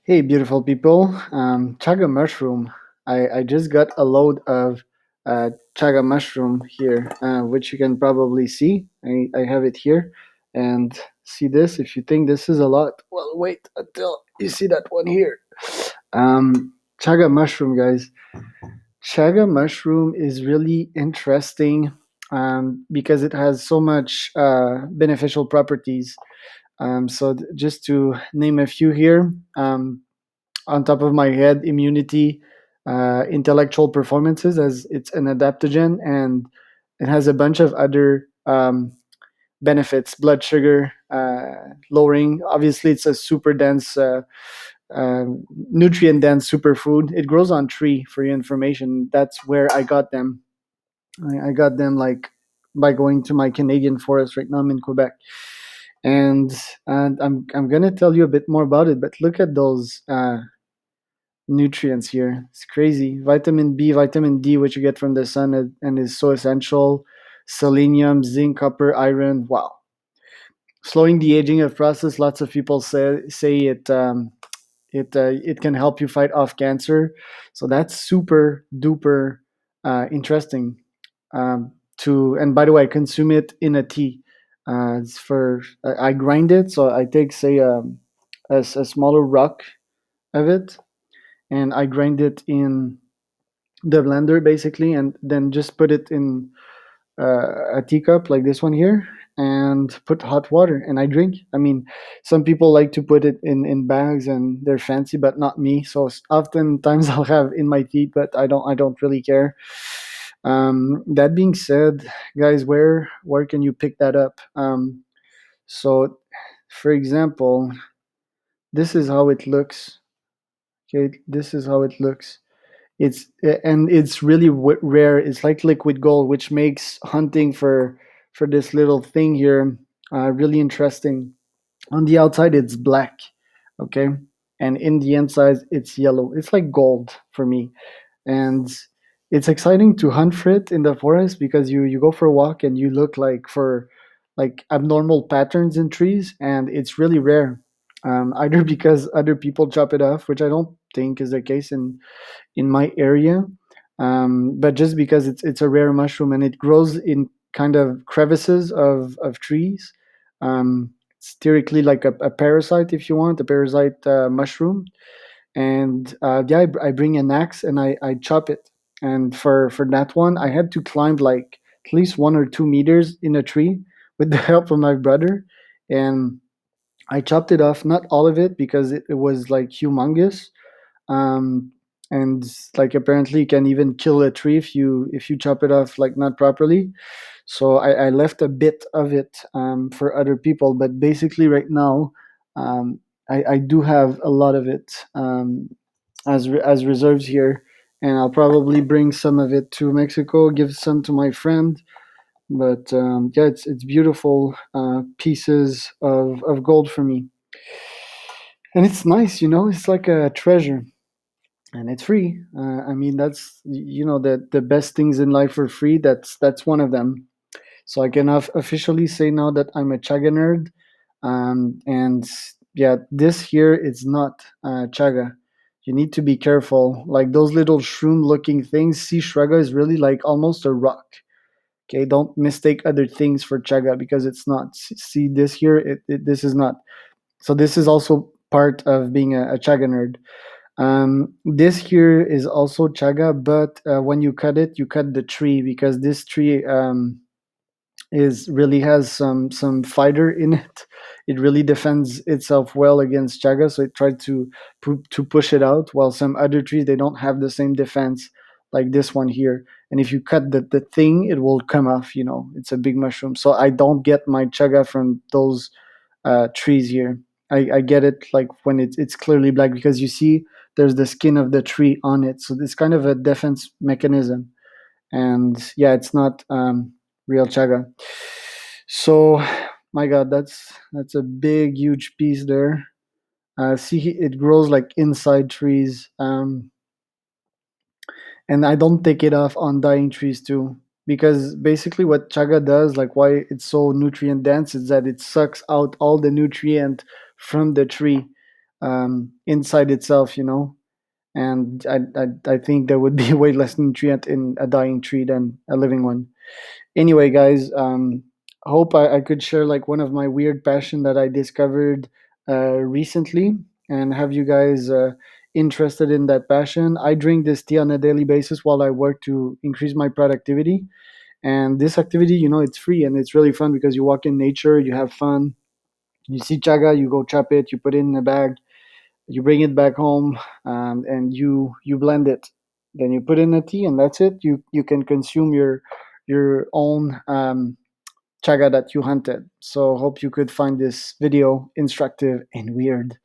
Hey, beautiful people. Chaga mushroom. I just got a load of chaga mushroom here, which you can probably see. I have it here. And see this. If you think this is a lot, well, wait until you see that one here. Chaga mushroom, guys. Chaga mushroom is really interesting because it has so much beneficial properties. Just to name a few here. On top of my head, immunity, intellectual performances, as it's an adaptogen, and it has a bunch of other benefits. Blood sugar lowering. Obviously, it's a super dense, uh, nutrient dense superfood. It grows on tree. For your information, that's where I got them. I got them like by going to my Canadian forest. Right now, I'm in Quebec, and I'm gonna tell you a bit more about it. But look at those nutrients here. It's crazy. Vitamin B, vitamin D, which you get from the sun and is so essential. Selenium, zinc, copper, iron. Wow. Slowing the aging of process. Lots of people say it can help you fight off cancer. So that's super duper interesting. To and by the way, I consume it in a tea. It's for I grind it, so I take say a smaller rock of it, and I grind it in the blender basically, and then just put it in a teacup like this one here, and put hot water, and I drink. I mean, some people like to put it in bags and they're fancy, but not me. So oftentimes I'll have in my tea, but I don't really care. That being said, guys, where can you pick that up? So, for example, this is how it looks. Okay, this is how it looks. It's really rare. It's like liquid gold, which makes hunting for this little thing here really interesting. On the outside, it's black, okay, and in the inside, it's yellow. It's like gold for me, and it's exciting to hunt for it in the forest because you go for a walk and you look like for like abnormal patterns in trees, and it's really rare. Either because other people chop it off, which I don't think is the case in my area, but just because it's a rare mushroom and it grows in kind of crevices of trees. It's theoretically like a parasite, if you want, a parasite mushroom. And yeah, I bring an axe and I chop it. And for that one, I had to climb like at least 1 or 2 meters in a tree with the help of my brother, and I chopped it off, not all of it because it was like humongous. um, and like apparently you can even kill a tree if you chop it off like not properly. So I left a bit of it for other people, but basically right now um, I do have a lot of it as reserves here, and I'll probably bring some of it to Mexico, give some to my friend. But yeah, it's beautiful pieces of gold for me, and it's nice, it's like a treasure, and it's free. I mean, that's the best things in life are free. That's one of them. So I can officially say now that I'm a Chaga nerd. And yeah, this here is not Chaga. You need to be careful. Like those little shroom-looking things. See, Shraga is really like almost a rock. Okay, don't mistake other things for Chaga because it's not. See this here, this is not. So this is also part of being a Chaga nerd. This here is also chaga, but when you cut it, you cut the tree because this tree is really has some fighter in it. It really defends itself well against chaga, so it tried to push it out. While some other trees they don't have the same defense like this one here. And if you cut the thing, it will come off. It's a big mushroom. So I don't get my chaga from those trees here. I get it like when it's clearly black because you see there's the skin of the tree on it. So it's kind of a defense mechanism. And yeah, it's not real chaga. So my God, that's a big, huge piece there. See, it grows like inside trees, and I don't take it off on dying trees too. Because basically, what chaga does, like why it's so nutrient dense, is that it sucks out all the nutrient from the tree. inside itself, and I think there would be way less nutrient in a dying tree than a living one. Anyway, guys, hope I could share like one of my weird passion that I discovered recently, and have you guys interested in that passion. I drink this tea on a daily basis while I work to increase my productivity. And this activity, it's free and it's really fun because you walk in nature, you have fun, you see chaga, you go chop it, you put it in a bag, you bring it back home, and you blend it, then you put in a tea, and that's it. You can consume your own chaga that you hunted. So hope you could find this video instructive and weird.